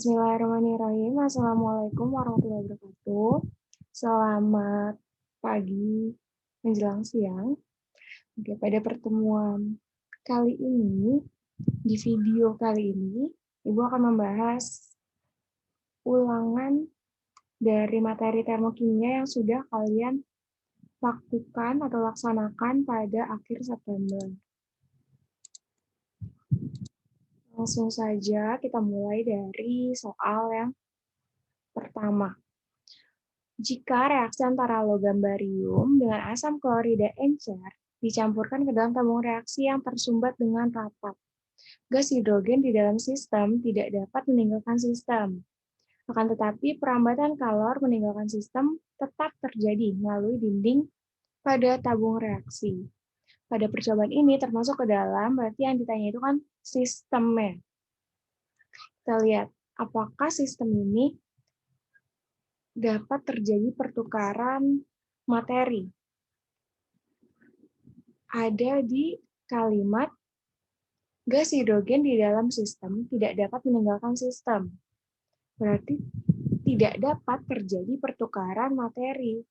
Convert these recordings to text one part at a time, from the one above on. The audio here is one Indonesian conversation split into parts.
Bismillahirrahmanirrahim. Assalamualaikum warahmatullahi wabarakatuh. Selamat pagi menjelang siang. Oke, pada pertemuan kali ini, di video kali ini, Ibu akan membahas ulangan dari materi termokimia yang sudah kalian lakukan atau laksanakan pada akhir September. Langsung saja kita mulai dari soal yang pertama. Jika reaksi antara logam barium dengan asam klorida encer dicampurkan ke dalam tabung reaksi yang tersumbat dengan rapat, gas hidrogen di dalam sistem tidak dapat meninggalkan sistem. Akan tetapi, perambatan kalor meninggalkan sistem tetap terjadi melalui dinding pada tabung reaksi. Pada percobaan ini termasuk ke dalam, berarti yang ditanya itu kan sistemnya. Kita lihat, apakah sistem ini dapat terjadi pertukaran materi. Ada di kalimat gas hidrogen di dalam sistem tidak dapat meninggalkan sistem. Berarti tidak dapat terjadi pertukaran materi.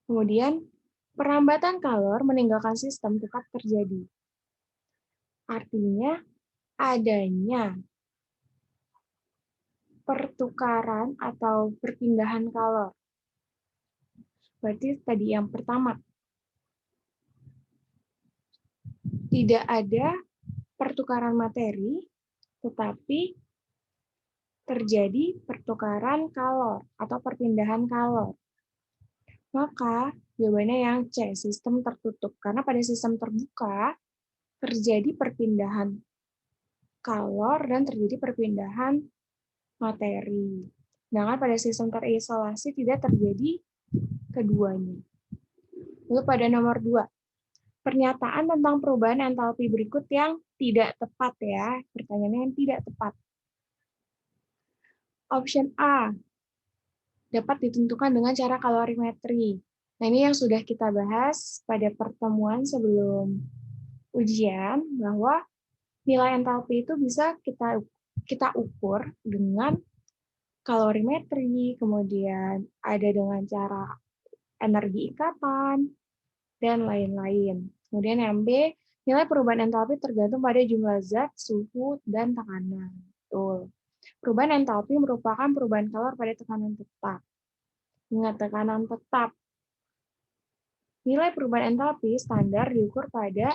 Kemudian perambatan kalor meninggalkan sistem tetap terjadi. Artinya adanya pertukaran atau perpindahan kalor. Berarti tadi yang pertama, tidak ada pertukaran materi, tetapi terjadi pertukaran kalor atau perpindahan kalor. Maka jawabannya yang C, sistem tertutup. Karena pada sistem terbuka terjadi perpindahan kalor dan terjadi perpindahan materi. Sedangkan pada sistem terisolasi tidak terjadi keduanya. Lalu pada nomor 2, pernyataan tentang perubahan entalpi berikut yang tidak tepat ya. Pertanyaannya yang tidak tepat. Option A, dapat ditentukan dengan cara kalorimetri. Nah, ini yang sudah kita bahas pada pertemuan sebelum ujian, bahwa nilai entalpi itu bisa kita ukur dengan kalorimetri, kemudian ada dengan cara energi ikatan, dan lain-lain. Kemudian yang B, nilai perubahan entalpi tergantung pada jumlah zat, suhu, dan tekanan. Betul. Perubahan entalpi merupakan perubahan kalor pada tekanan tetap. Ingat, tekanan tetap. Nilai perubahan entalpi standar diukur pada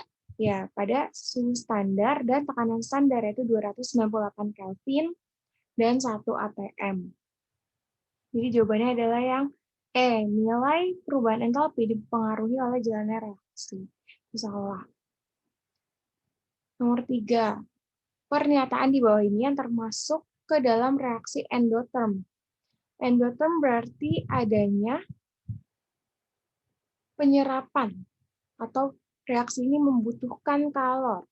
suhu standar dan tekanan standar, yaitu 298 Kelvin dan 1 atm. Jadi jawabannya adalah yang E, nilai perubahan entalpi dipengaruhi oleh jalannya reaksi. Itu salah. Nomor 3, pernyataan di bawah ini yang termasuk ke dalam reaksi endotherm. Endotherm berarti adanya penyerapan atau reaksi ini membutuhkan kalor.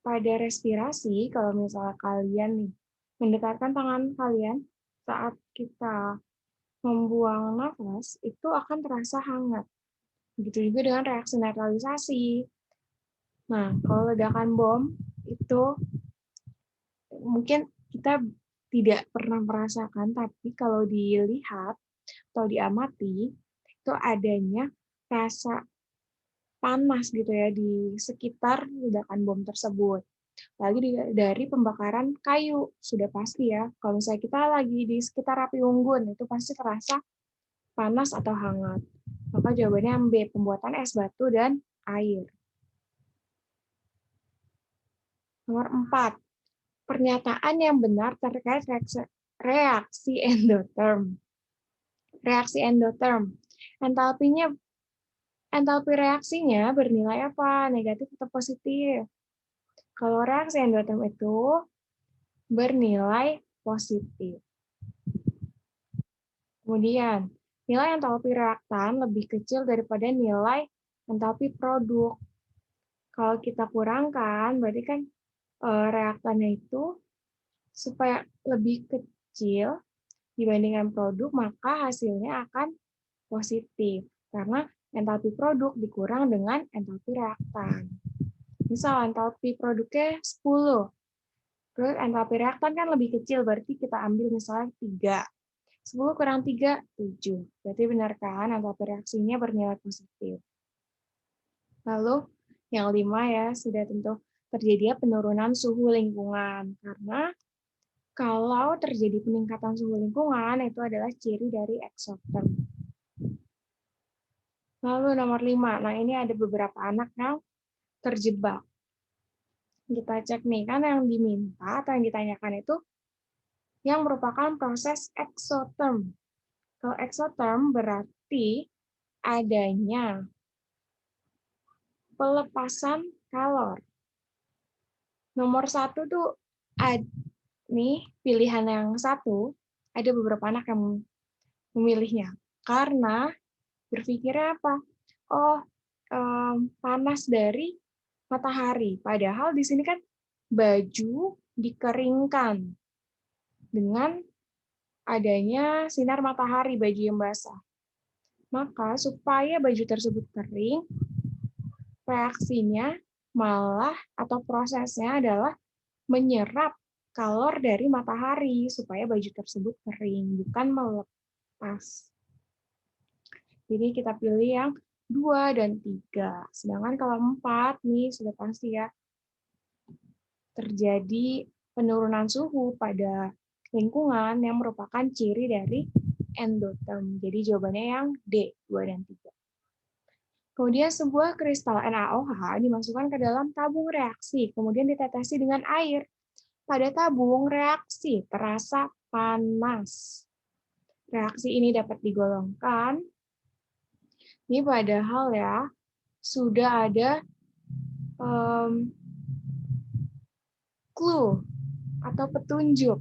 Pada respirasi, kalau misalnya kalian nih mendekatkan tangan kalian saat kita membuang nafas, itu akan terasa hangat. Begitu juga dengan reaksi netralisasi. Nah, kalau ledakan bom, itu mungkin kita tidak pernah merasakan, tapi kalau dilihat atau diamati, itu adanya rasa panas gitu ya di sekitar ledakan bom tersebut. Lagi dari pembakaran kayu, sudah pasti ya. Kalau misalnya kita lagi di sekitar api unggun, itu pasti terasa panas atau hangat. Maka jawabannya yang B, pembuatan es batu dan air. Nomor 4, pernyataan yang benar terkait reaksi endotherm. Reaksi endotherm, entalpi reaksinya bernilai apa? Negatif atau positif? Kalau reaksi endotherm itu bernilai positif. Kemudian, nilai entalpi reaktan lebih kecil daripada nilai entalpi produk. Kalau kita kurangkan, berarti kan reaktannya itu supaya lebih kecil dibandingkan produk, maka hasilnya akan positif. Karena entalpi produk dikurang dengan entalpi reaktan. Misal entalpi produknya 10, Terus entalpi reaktan kan lebih kecil, berarti kita ambil misalnya 3. 10 kurang 3, 7. Berarti benar kan entalpi reaksinya bernilai positif. Lalu yang 5 ya, sudah tentu terjadi penurunan suhu lingkungan. Karena kalau terjadi peningkatan suhu lingkungan, itu adalah ciri dari exotherm. Lalu nomor 5, nah ini ada beberapa anak yang terjebak. Kita cek nih, kan yang diminta atau yang ditanyakan itu yang merupakan proses exotherm. Kalau exotherm berarti adanya pelepasan kalor. Nomor 1 tuh, nih pilihan yang 1, ada beberapa anak yang memilihnya. Karena berpikirnya apa? Oh, panas dari matahari. Padahal di sini kan baju dikeringkan dengan adanya sinar matahari baju yang basah. Maka supaya baju tersebut kering, reaksinya malah atau prosesnya adalah menyerap kalor dari matahari supaya baju tersebut kering, bukan melepas. Jadi kita pilih yang 2 dan 3. Sedangkan kalau 4 nih sudah pasti ya terjadi penurunan suhu pada lingkungan yang merupakan ciri dari endotherm. Jadi jawabannya yang D, 2 dan 3. Kemudian sebuah kristal NaOH dimasukkan ke dalam tabung reaksi, kemudian ditetesi dengan air. Pada tabung reaksi terasa panas. Reaksi ini dapat digolongkan. Ini padahal ya sudah ada clue atau petunjuk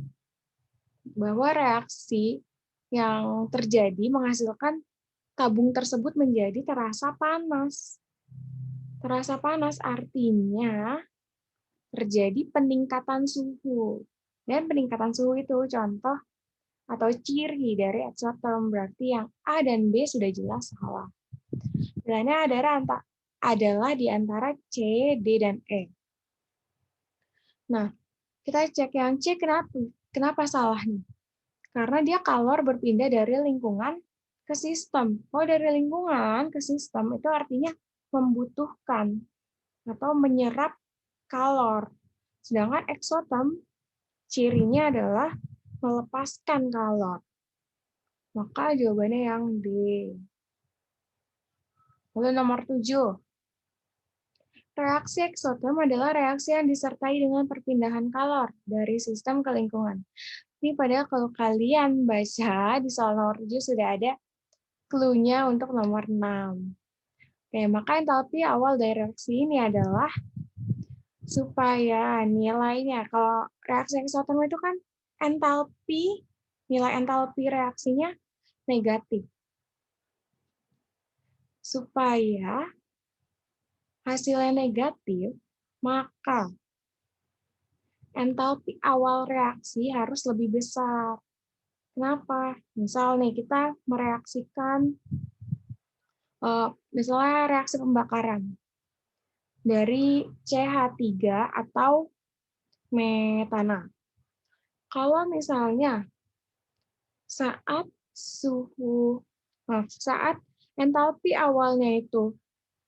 bahwa reaksi yang terjadi menghasilkan tabung tersebut menjadi terasa panas. Terasa panas artinya terjadi peningkatan suhu. Dan peningkatan suhu itu contoh atau ciri dari exotherm, berarti yang A dan B sudah jelas salah. Pilihannya adalah di antara C, D, dan E. Nah, kita cek yang C kenapa salah nih? Karena dia kalor berpindah dari lingkungan ke sistem. Kalau dari lingkungan ke sistem itu artinya membutuhkan atau menyerap kalor. Sedangkan exotherm cirinya adalah melepaskan kalor. Maka jawabannya yang D. Lalu nomor 7. Reaksi exotherm adalah reaksi yang disertai dengan perpindahan kalor dari sistem ke lingkungan. Ini padahal kalau kalian baca di soal nomor 7 sudah ada clue-nya untuk nomor 6. Oke, maka entalpi awal dari reaksi ini adalah supaya nilainya, kalau reaksi exotherm itu kan entalpi, nilai entalpi reaksinya negatif. Supaya hasilnya negatif, maka entalpi awal reaksi harus lebih besar. Kenapa? Misal nih, kita mereaksikan, misalnya reaksi pembakaran dari CH3 atau metana. Kalau misalnya saat entalpi awalnya itu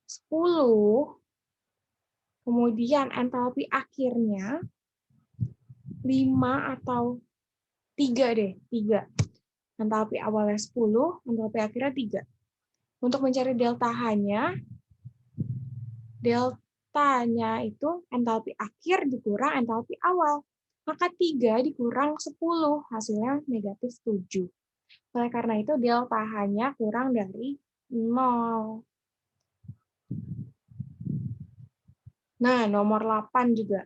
10, kemudian entalpi akhirnya 5 atau 3 deh, 3. Entalpi awalnya 10, entalpi akhirnya 3. Untuk mencari delta H-nya, deltanya itu entalpi akhir dikurang entalpi awal. Maka 3 dikurang 10, hasilnya negatif 7. Oleh karena itu, delta H-nya kurang dari 0. Nah, nomor 8 juga.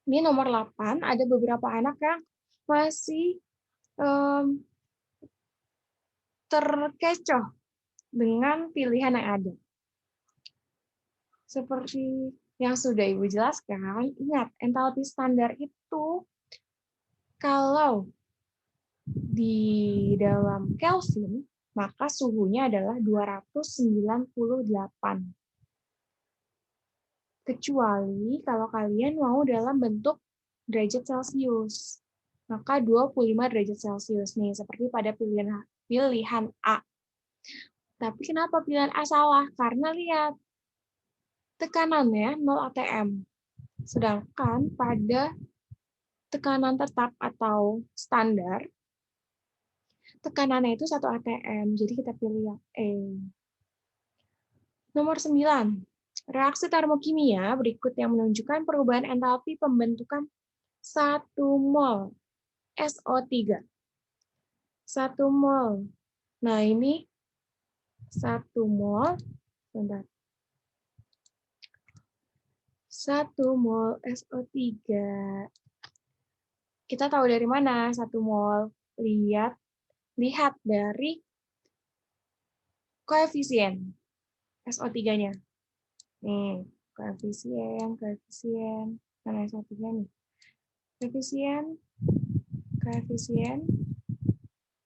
Ini nomor 8, ada beberapa anak yang masih terkecoh dengan pilihan yang ada. Seperti yang sudah Ibu jelaskan, ingat, entalpi standar itu kalau di dalam Kelvin, maka suhunya adalah 298. Kecuali kalau kalian mau dalam bentuk derajat Celcius. Maka 25 derajat Celcius nih, seperti pada pilihan A. Tapi kenapa pilihan A salah? Karena lihat, tekanannya 0 atm. Sedangkan pada tekanan tetap atau standar, tekanannya itu 1 atm. Jadi kita pilih yang E. Nomor 9. Reaksi termokimia berikut yang menunjukkan perubahan entalpi pembentukan 1 mol SO3. 1 mol. Nah, ini 1 mol. Bentar. 1 mol SO3. Kita tahu dari mana 1 mol? Lihat dari koefisien SO3-nya. Nih, koefisien. Mana SO3 nih? Koefisien,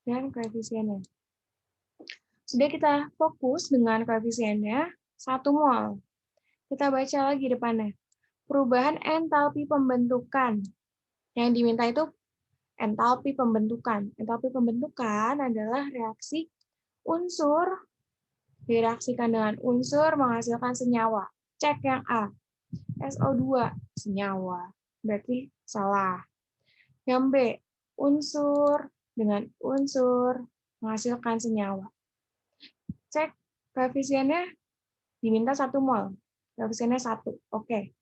dan koefisiennya. Sudah kita fokus dengan koefisiennya 1 mol. Kita baca lagi depannya. Perubahan entalpi pembentukan. Yang diminta itu entalpi pembentukan. Entalpi pembentukan adalah reaksi unsur direaksikan dengan unsur menghasilkan senyawa. Cek yang A. SO2 senyawa. Berarti salah. Yang B. Unsur dengan unsur menghasilkan senyawa. Cek koefisiennya diminta 1 mol. Koefisiennya 1. Oke.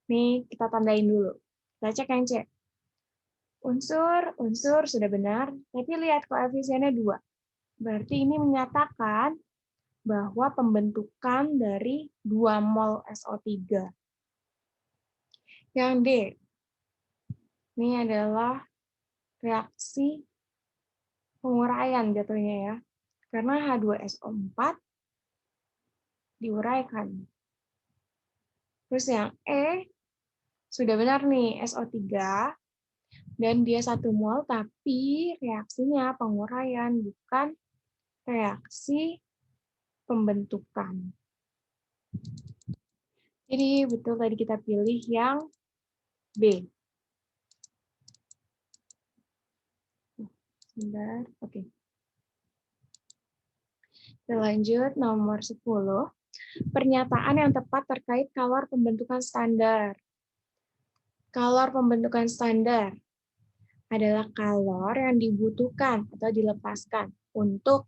Nih kita tandain dulu. Kita cek yang C. Unsur sudah benar, tapi lihat koefisiennya 2. Berarti ini menyatakan bahwa pembentukan dari 2 mol SO3. Yang D, ini adalah reaksi penguraian jatuhnya ya. Karena H2SO4 diuraikan. Terus yang E, sudah benar nih, SO3, dan dia 1 mol, tapi reaksinya penguraian, bukan reaksi pembentukan. Jadi betul tadi kita pilih yang B. Sebentar, oke. Kita lanjut nomor 10. Pernyataan yang tepat terkait kalor pembentukan standar. Kalor pembentukan standar adalah kalor yang dibutuhkan atau dilepaskan untuk,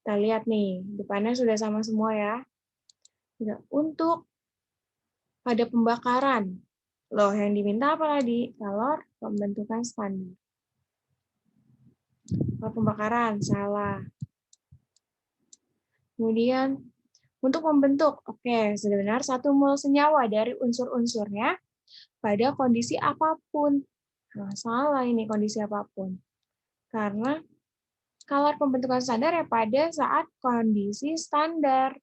kita lihat nih, depannya sudah sama semua ya. Untuk pada pembakaran. Loh, yang diminta apa tadi? Kalor pembentukan standar. Kalor pembakaran, salah. Kemudian, untuk membentuk, oke, sudah benar, 1 mol senyawa dari unsur-unsurnya pada kondisi apapun. Nah, salah ini kondisi apapun. Karena kalor pembentukan standar ya pada saat kondisi standar.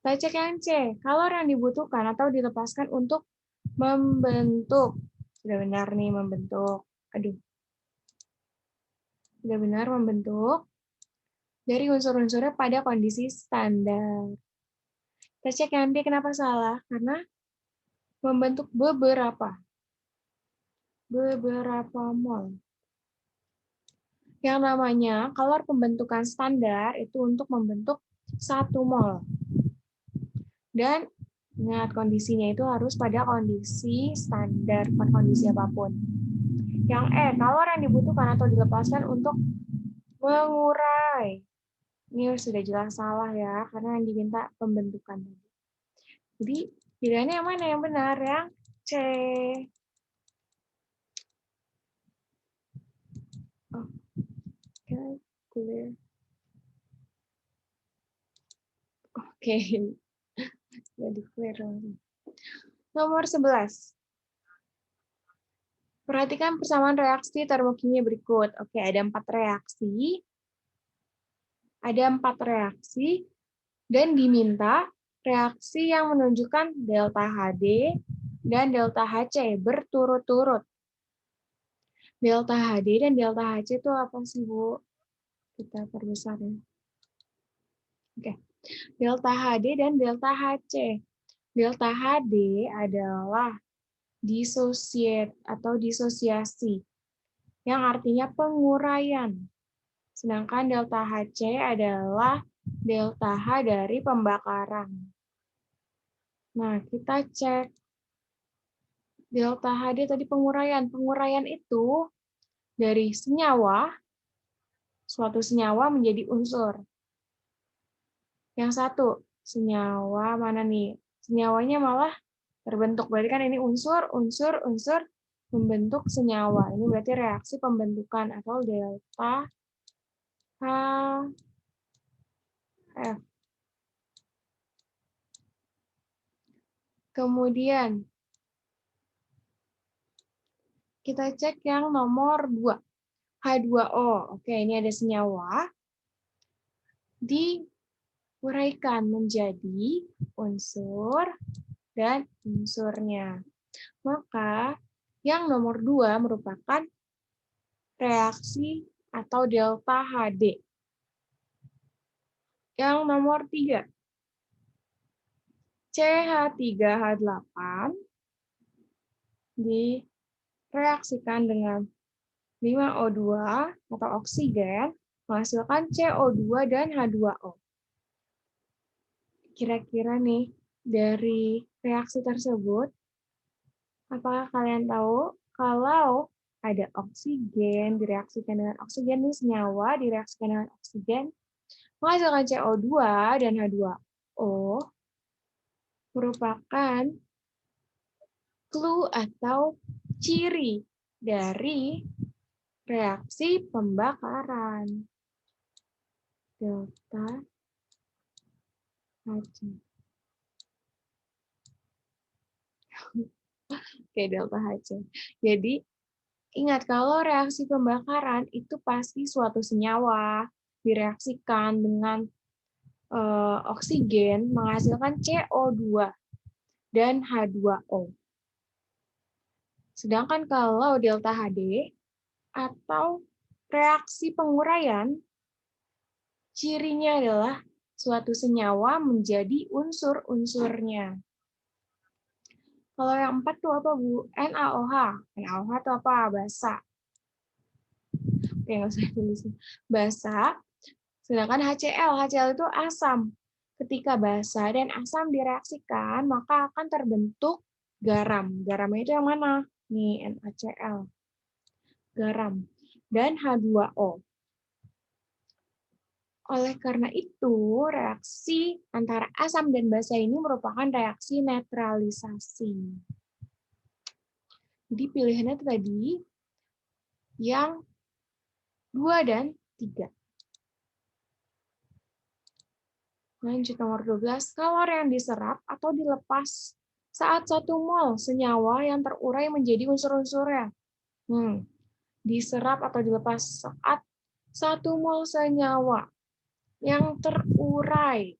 Kita cek yang C, kalor yang dibutuhkan atau dilepaskan untuk membentuk. Sudah benar nih, membentuk. Aduh. Sudah benar, membentuk dari unsur-unsurnya pada kondisi standar. Kita cek yang D, kenapa salah? Karena membentuk beberapa mol. Yang namanya kalor pembentukan standar itu untuk membentuk 1 mol. Dan ingat kondisinya itu harus pada kondisi standar, bukan kondisi apapun. Yang E, kalor yang dibutuhkan atau dilepaskan untuk mengurai. Ini sudah jelas salah ya, karena yang diminta pembentukan. Jadi pilihannya yang mana yang benar? Yang C. Okay, clear. Oke. Jadi clear. Nomor 11. Perhatikan persamaan reaksi termokimia berikut. Oke, ada 4 reaksi. Ada 4 reaksi dan diminta reaksi yang menunjukkan delta HD dan delta HC berturut-turut. Delta HD dan delta HC itu apa sih, Bu? Kita perbesar ya. Oke. Delta HD dan delta HC. Delta HD adalah dissociate atau disosiasi, yang artinya penguraian. Sedangkan delta Hc adalah delta H dari pembakaran. Nah, kita cek delta HD tadi penguraian. Penguraian itu dari senyawa, suatu senyawa menjadi unsur. Yang satu, senyawa mana nih? Senyawanya malah terbentuk. Berarti kan ini unsur, membentuk senyawa. Ini berarti reaksi pembentukan atau delta HF. Kemudian, kita cek yang nomor 2. H2O. Oke, ini ada senyawa. Diuraikan menjadi unsur dan unsurnya. Maka yang nomor 2 merupakan reaksi atau delta HD. Yang nomor 3, CH3H8 direaksikan dengan 5O2 atau oksigen, menghasilkan CO2 dan H2O. Kira-kira nih, dari reaksi tersebut, apakah kalian tahu kalau ada oksigen direaksikan dengan oksigen, nih senyawa direaksikan dengan oksigen, menghasilkan CO2 dan H2O, merupakan clue atau ciri dari reaksi pembakaran. Delta Hc. Oke, delta Hc. Jadi, ingat kalau reaksi pembakaran itu pasti suatu senyawa direaksikan dengan oksigen menghasilkan CO2 dan H2O. Sedangkan kalau delta HD atau reaksi penguraian, cirinya adalah suatu senyawa menjadi unsur-unsurnya. Kalau yang 4 itu apa, Bu? NaOH. NaOH itu apa? Basa. Oke, nggak usah tulis. Basa. Sedangkan HCl. HCl itu asam. Ketika basa dan asam direaksikan, maka akan terbentuk garam. Garamnya itu yang mana? Nih, NaCl. Garam. Dan H2O. Oleh karena itu, reaksi antara asam dan basa ini merupakan reaksi netralisasi. Jadi pilihannya tadi yang 2 dan 3. Lanjut nomor 12, kalor yang diserap atau dilepas saat 1 mol senyawa yang terurai menjadi unsur-unsurnya. Diserap atau dilepas saat 1 mol senyawa yang terurai.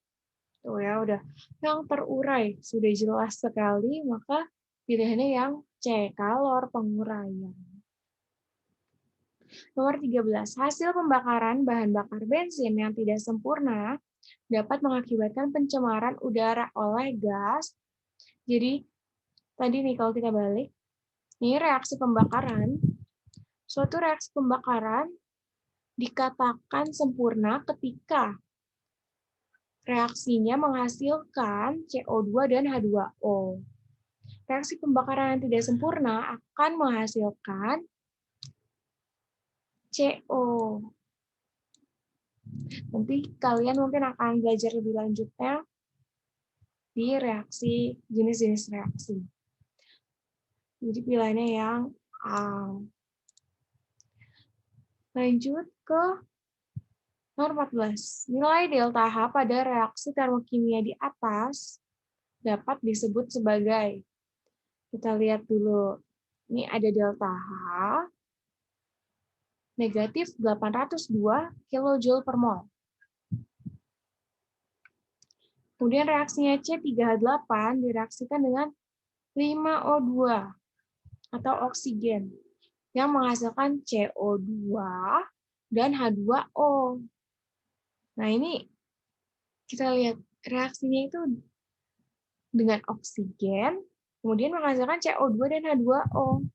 Tuh ya, udah. Yang terurai sudah jelas sekali, maka pilihannya yang C, kalor penguraian. Nomor 13, hasil pembakaran bahan bakar bensin yang tidak sempurna dapat mengakibatkan pencemaran udara oleh gas. Jadi, tadi nih kalau kita balik, ini reaksi pembakaran. Suatu reaksi pembakaran dikatakan sempurna ketika reaksinya menghasilkan CO2 dan H2O. Reaksi pembakaran yang tidak sempurna akan menghasilkan CO. Nanti kalian mungkin akan belajar lebih lanjutnya di reaksi, jenis-jenis reaksi. Jadi pilihannya yang A. Lanjut ke nomor 14. Nilai delta H pada reaksi termokimia di atas dapat disebut sebagai, kita lihat dulu, ini ada delta H, negatif 802 kJ per mol. Kemudian reaksinya C3H8 direaksikan dengan 5O2 atau oksigen yang menghasilkan CO2 dan H2O. Nah, ini kita lihat reaksinya itu dengan oksigen Kemudian menghasilkan CO2 dan H2O.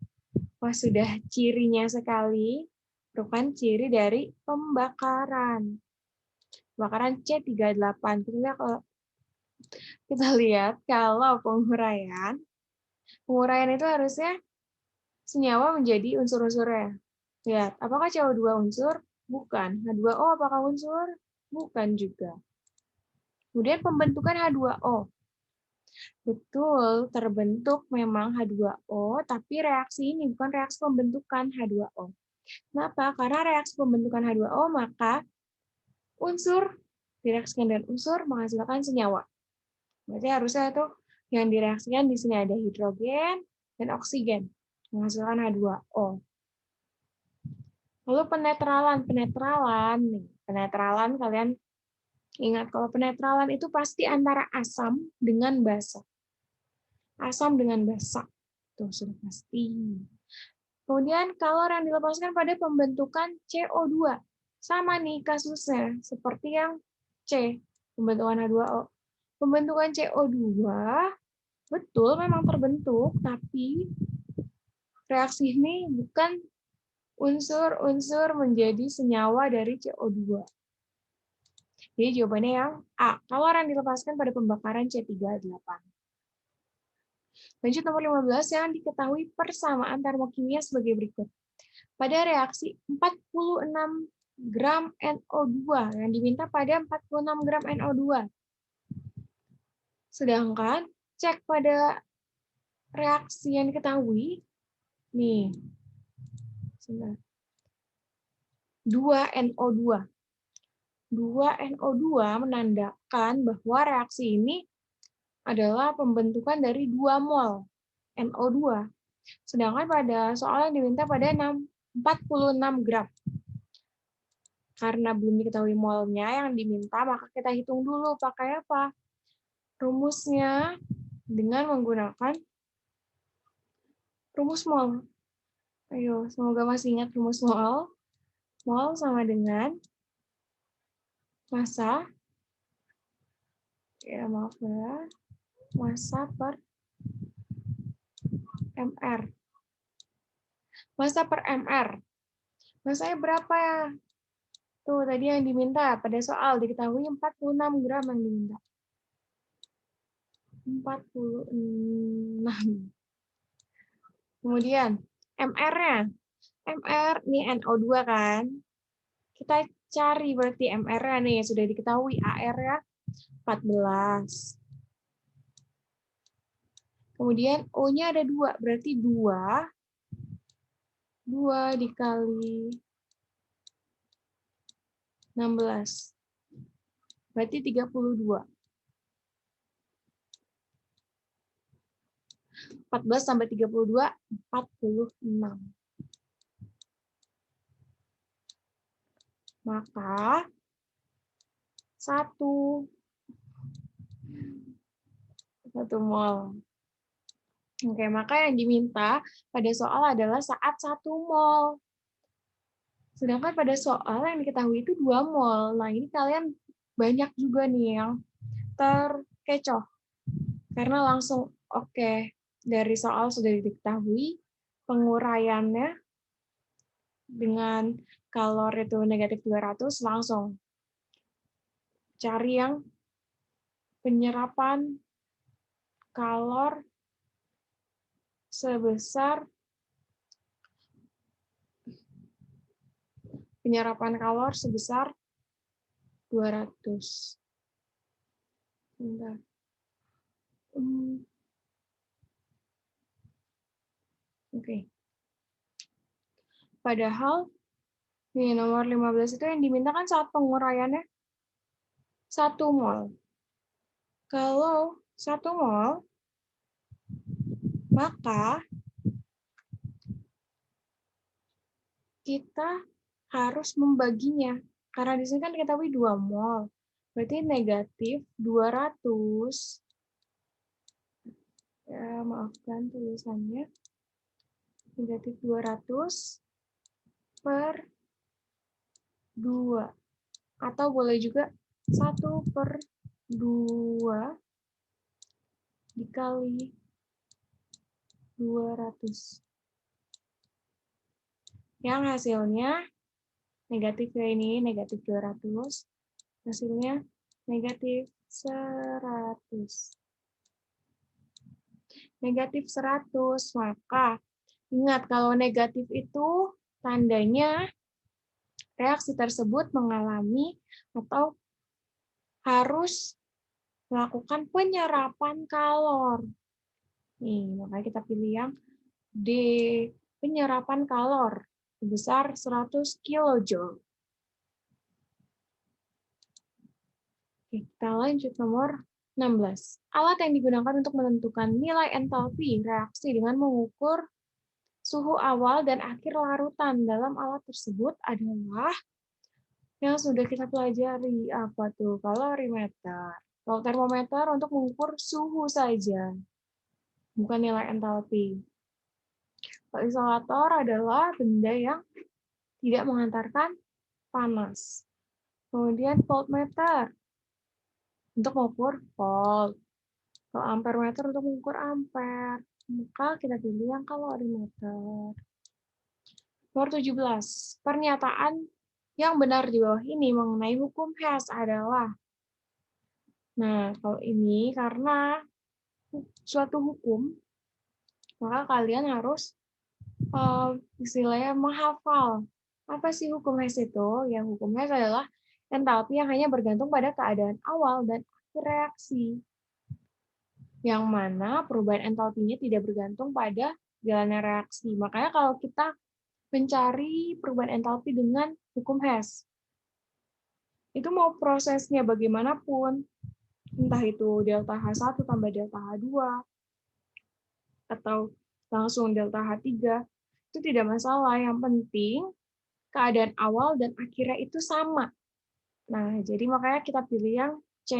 Wah, sudah cirinya sekali, merupakan ciri dari pembakaran. Pembakaran C38. Kita lihat kalau penguraian itu harusnya senyawa menjadi unsur-unsurnya. Lihat, apakah CO2 unsur? Bukan. H2O apakah unsur? Bukan juga. Kemudian pembentukan H2O. Betul, terbentuk memang H2O, tapi reaksi ini bukan reaksi pembentukan H2O. Kenapa? Karena reaksi pembentukan H2O, maka unsur direaksikan dengan unsur menghasilkan senyawa. Berarti harusnya itu yang direaksikan di sini ada hidrogen dan oksigen, menghasilkan H2O. Lalu penetralan kalian ingat kalau penetralan itu pasti antara asam dengan basa. Asam dengan basa. Tuh, sudah pasti. Kemudian kalor yang dilepaskan pada pembentukan CO2. Sama nih kasusnya, seperti yang C, pembentukan H2O. Pembentukan CO2, betul memang terbentuk, tapi reaksi ini bukan unsur-unsur menjadi senyawa dari CO2. Jadi jawabannya yang A, kalor yang dilepaskan pada pembakaran C38. Lanjut nomor 15 yang diketahui persamaan termokimia sebagai berikut. Pada reaksi 46 gram NO2 yang diminta pada 46 gram NO2. Sedangkan cek pada reaksi yang diketahui, nih, 2NO2. 2NO2 menandakan bahwa reaksi ini adalah pembentukan dari 2 mol NO2. Sedangkan pada soal yang diminta pada 46 gram. Karena belum diketahui molnya yang diminta, maka kita hitung dulu pakai apa? Rumusnya dengan menggunakan rumus mol. Ayo, semoga masih ingat rumus mol. Mol sama dengan massa, ya maaf ya, massa per mr. Massa per mr. Massanya berapa ya? Tuh, tadi yang diminta pada soal diketahui 46 gram yang diminta. 46. Kemudian MR-nya. MR ini NO2 kan? Kita cari berarti MR-nya nih, sudah diketahui AR-nya 14. Kemudian O-nya ada 2, berarti 2 dikali 16. Berarti 32. 14 tambah 32, 46. Maka 1 mol. Oke, maka yang diminta pada soal adalah saat 1 mol. Sedangkan pada soal yang diketahui itu 2 mol. Nah, ini kalian banyak juga nih yang terkecoh. Karena langsung, oke, dari soal sudah diketahui, penguraiannya dengan kalor itu negatif 200, langsung cari yang penyerapan kalor sebesar 200. Bentar. Oke. Padahal nih nomor 15 itu yang diminta kan saat penguraiannya 1 mol. Kalau 1 mol, maka kita harus membaginya. Karena di sini kan diketahui 2 mol. Berarti negatif 200. Ya, maafkan tulisannya. Negatif 200 per 2. Atau boleh juga 1 per 2 dikali 200. Yang hasilnya negatif ya, ini negatif 200. Hasilnya negatif 100. Negatif 100, maka ingat kalau negatif itu tandanya reaksi tersebut mengalami atau harus melakukan penyerapan kalor. Nih, makanya kita pilih yang D, penyerapan kalor sebesar 100 kilojoule. Oke, kita lanjut nomor 16. Alat yang digunakan untuk menentukan nilai entalpi reaksi dengan mengukur suhu awal dan akhir larutan dalam alat tersebut adalah yang sudah kita pelajari. Apa tuh? Kalorimeter. Kalau termometer untuk mengukur suhu saja, bukan nilai entalpi. Kalau isolator adalah benda yang tidak mengantarkan panas. Kemudian voltmeter untuk mengukur volt. Kalau ampermeter untuk mengukur ampere. Maka kita pilih yang kalorimeter. Nomor 17. Pernyataan yang benar di bawah ini mengenai hukum Hess adalah, nah kalau ini karena suatu hukum, maka kalian harus istilahnya menghafal. Apa sih hukum Hess itu? Yang hukum Hess adalah entalpi yang hanya bergantung pada keadaan awal dan akhir reaksi. Yang mana perubahan entalpinya tidak bergantung pada jalannya reaksi. Makanya kalau kita mencari perubahan entalpi dengan hukum Hess, itu mau prosesnya bagaimanapun, entah itu delta H1 tambah delta H2, atau langsung delta H3, itu tidak masalah. Yang penting keadaan awal dan akhirnya itu sama. Nah, jadi makanya kita pilih yang C.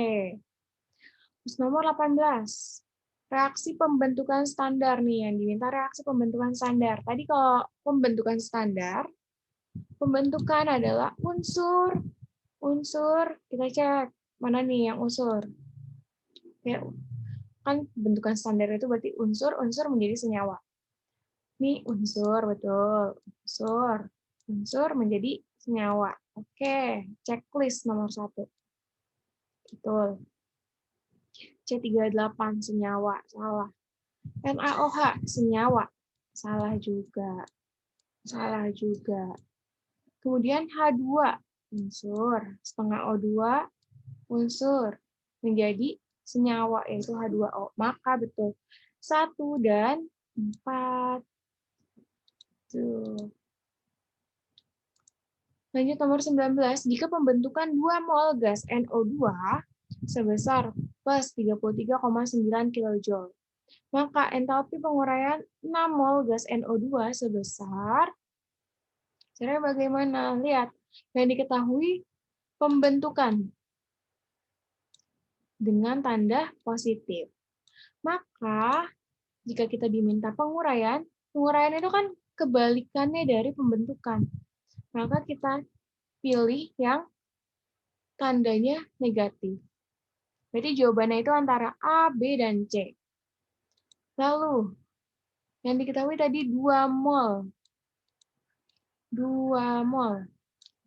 Terus nomor 18. Reaksi pembentukan standar nih, yang diminta reaksi pembentukan standar. Tadi kalau pembentukan standar, pembentukan adalah unsur, kita cek mana nih yang unsur. Ya, kan bentukan standar itu berarti unsur menjadi senyawa. Ini unsur, betul. Unsur menjadi senyawa. Oke, checklist nomor 1. Betul. C38 senyawa, salah. NaOH senyawa, salah juga. Kemudian H2 unsur, setengah O2 unsur menjadi senyawa yaitu H2O. Maka betul 1 dan 4. Tuh. Lanjut nomor 19, jika pembentukan 2 mol gas NO2 sebesar plus 33,9 kJ, maka entalpi penguraian 6 mol gas NO2 sebesar, caranya bagaimana? Lihat, yang diketahui pembentukan dengan tanda positif. Maka, jika kita diminta penguraian itu kan kebalikannya dari pembentukan. Maka kita pilih yang tandanya negatif. Jadi jawabannya itu antara A, B, dan C. Lalu, yang diketahui tadi 2 mol. 2 mol.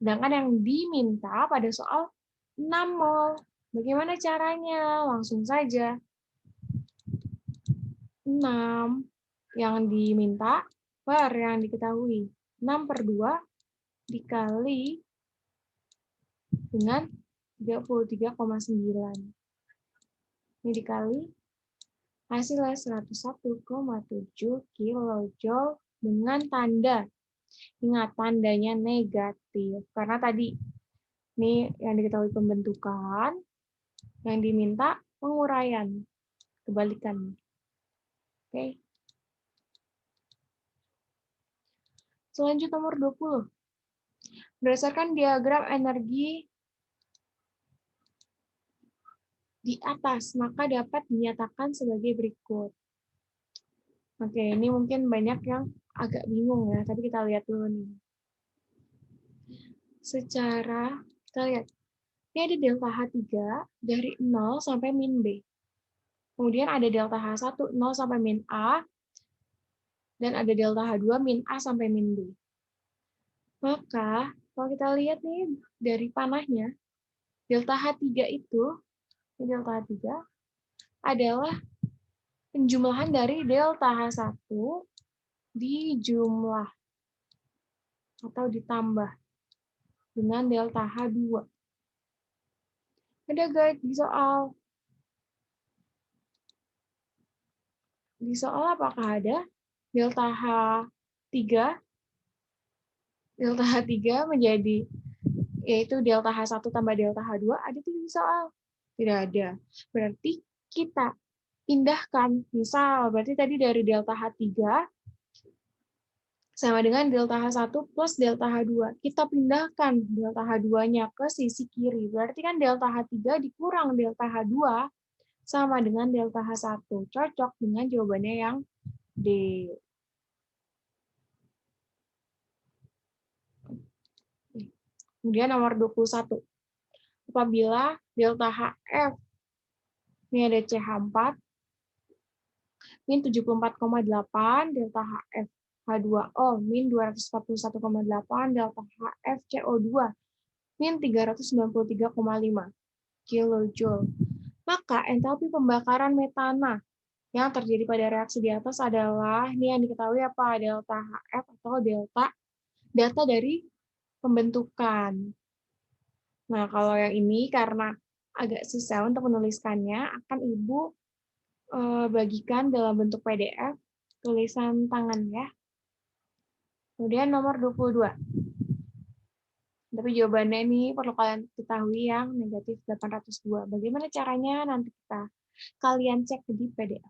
Sedangkan yang diminta pada soal 6 mol. Bagaimana caranya? Langsung saja. 6 yang diminta per yang diketahui. 6/2 dikali dengan 33,9. Ini dikali hasilnya 101,7 kilojoule dengan tanda. Ingat, tandanya negatif. Karena tadi, ini yang diketahui pembentukan, yang diminta penguraian. Kebalikannya. Oke. Selanjutnya nomor 20. Berdasarkan diagram energi di atas, maka dapat dinyatakan sebagai berikut. Oke, ini mungkin banyak yang agak bingung ya, tapi kita lihat dulu nih. Secara, kita lihat, ini ada delta H3 dari 0 sampai min B. Kemudian ada delta H1, 0 sampai min A, dan ada delta H2 min A sampai min B. Maka kalau kita lihat nih dari panahnya, delta H3 itu, delta H3 adalah penjumlahan dari delta H1 dijumlah atau ditambah dengan delta H2. Ada guys di soal. Di soal apakah ada delta H3 menjadi yaitu delta H1 tambah delta H2 ada di soal? Tidak ada. Berarti kita pindahkan. Misal berarti tadi dari delta H3 sama dengan delta H1 plus delta H2. Kita pindahkan delta H2-nya ke sisi kiri. Berarti kan delta H3 dikurang delta H2 sama dengan delta H1. Cocok dengan jawabannya yang D. Kemudian nomor 21. Apabila delta HF, ini ada CH4, min 74,8, delta HF H2O, min 241,8, delta HF CO2, min 393,5 kilojoule. Maka entalpi pembakaran metana yang terjadi pada reaksi di atas adalah, ini yang diketahui apa, delta HF atau delta data dari pembentukan. Nah, kalau yang ini karena agak susah untuk menuliskannya, akan Ibu bagikan dalam bentuk PDF, tulisan tangan ya. Kemudian nomor 22. Tapi jawabannya ini perlu kalian ketahui yang negatif 802. Bagaimana caranya nanti kalian cek di PDF.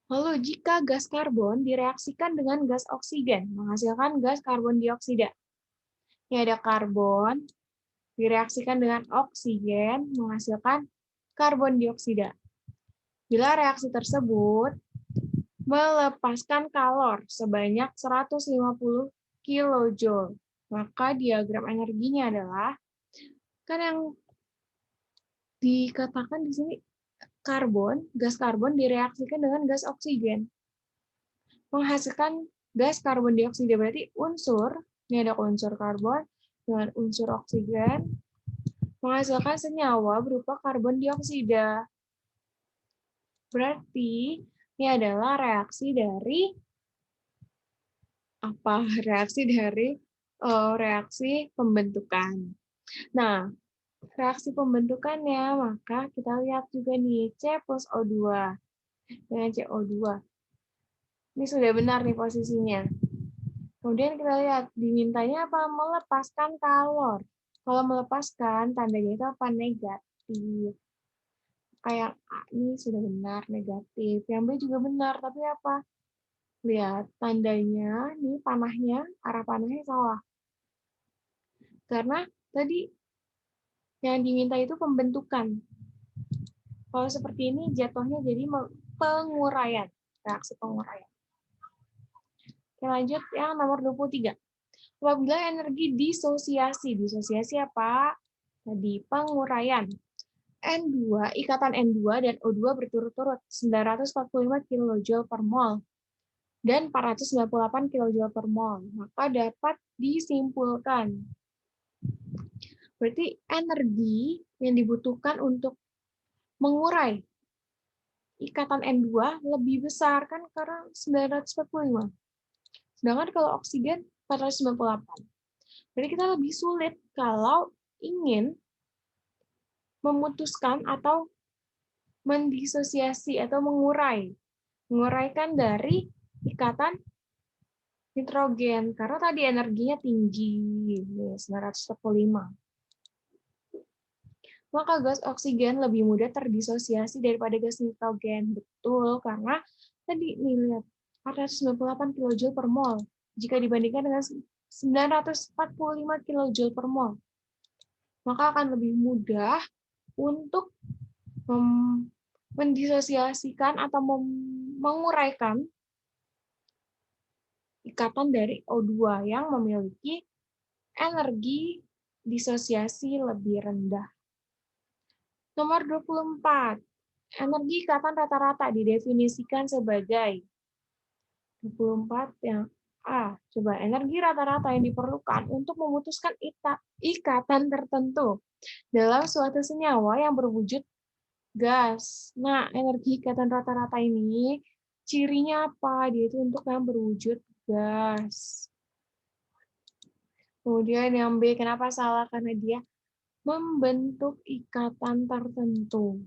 Lalu jika gas karbon direaksikan dengan gas oksigen, menghasilkan gas karbon dioksida. Ini ada karbon, direaksikan dengan oksigen, menghasilkan karbon dioksida. Bila reaksi tersebut melepaskan kalor sebanyak 150 kilojoule, maka diagram energinya adalah, kan yang dikatakan di sini gas karbon direaksikan dengan gas oksigen, menghasilkan gas karbon dioksida. Berarti unsur, ini ada unsur karbon dengan unsur oksigen, menghasilkan senyawa berupa karbon dioksida. Berarti ini adalah reaksi dari apa? Reaksi pembentukan. Nah, reaksi pembentukannya, maka kita lihat juga nih, C plus O2 dengan CO2. Ini sudah benar nih posisinya. Kemudian kita lihat, dimintanya apa? Melepaskan kalor. Kalau melepaskan, tandanya itu apa? Negatif. Kayak A ini sudah benar, negatif. Yang B juga benar, tapi apa? Lihat, tandanya, nih panahnya, arah panahnya salah. Karena tadi yang diminta itu pembentukan. Kalau seperti ini jatuhnya jadi penguraian, reaksi penguraian. Oke, lanjut yang nomor 23. Apabila energi disosiasi apa? Tadi penguraian. N2, ikatan N2 dan O2 berturut-turut 945 kJ per mol dan 498 kJ per mol. Maka dapat disimpulkan. Berarti energi yang dibutuhkan untuk mengurai ikatan N2 lebih besar kan karena 945. Sedangkan kalau oksigen 498. Jadi kita lebih sulit kalau ingin memutuskan atau mendisosiasi atau menguraikan dari ikatan nitrogen karena tadi energinya tinggi, 945. Maka gas oksigen lebih mudah terdisosiasi daripada gas nitrogen. Betul, karena tadi nih lihat 498 kJ per mol jika dibandingkan dengan 945 kJ per mol. Maka akan lebih mudah untuk mendisosiasikan atau menguraikan ikatan dari O2 yang memiliki energi disosiasi lebih rendah. Nomor 24. Energi ikatan rata-rata didefinisikan sebagai 24 yang A. Coba energi rata-rata yang diperlukan untuk memutuskan ikatan tertentu dalam suatu senyawa yang berwujud gas. Nah, energi ikatan rata-rata ini cirinya apa? Dia itu untuk yang berwujud gas. Kemudian yang B, kenapa salah? Karena dia membentuk ikatan tertentu.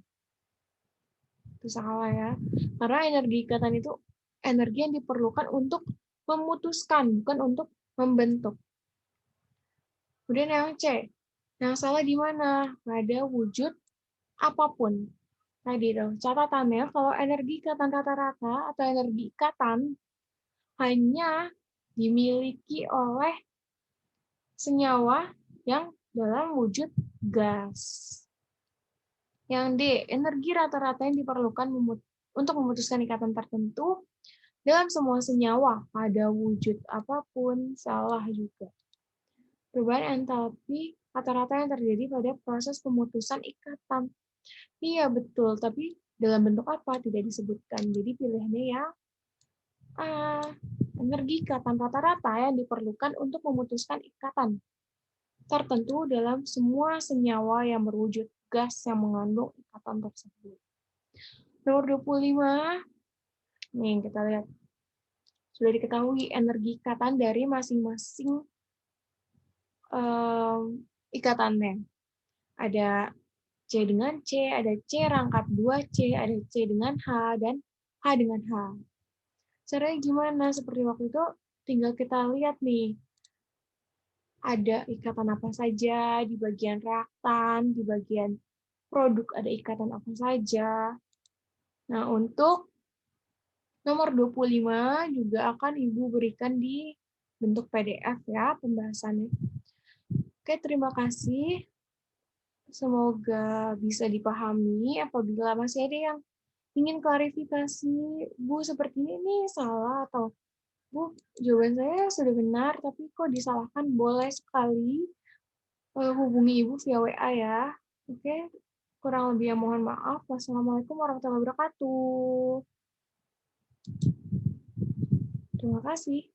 Itu salah ya. Karena energi ikatan itu energi yang diperlukan untuk memutuskan, bukan untuk membentuk. Kemudian yang C, yang salah di mana? Pada wujud apapun. Tadi tuh, catatannya kalau energi ikatan rata-rata atau energi ikatan hanya dimiliki oleh senyawa yang dalam wujud gas. Yang D, energi rata-rata yang diperlukan untuk memutuskan ikatan tertentu dalam semua senyawa pada wujud apapun, salah juga. Perubahan entalpi rata-rata yang terjadi pada proses pemutusan ikatan. Iya, betul. Tapi dalam bentuk apa? Tidak disebutkan. Jadi pilihannya ya A. Energi ikatan rata-rata yang diperlukan untuk memutuskan ikatan tertentu dalam semua senyawa yang berwujud gas yang mengandung ikatan tersebut. Nomor 25. Nih, kita lihat. Sudah diketahui energi ikatan dari masing-masing ikatannya. Ada C dengan C, ada C rangkap 2C, ada C dengan H, dan H dengan H. Caranya gimana? Seperti waktu itu, tinggal kita lihat nih, ada ikatan apa saja, di bagian reaktan, di bagian produk ada ikatan apa saja. Nah, untuk nomor 25 juga akan Ibu berikan di bentuk PDF ya, pembahasannya. Oke, terima kasih. Semoga bisa dipahami. Apabila masih ada yang ingin klarifikasi, Bu, seperti ini salah, atau Bu, jawaban saya sudah benar, tapi kok disalahkan, boleh sekali hubungi Ibu via WA ya. Oke, kurang lebih mohon maaf. Wassalamualaikum warahmatullahi wabarakatuh. Terima kasih.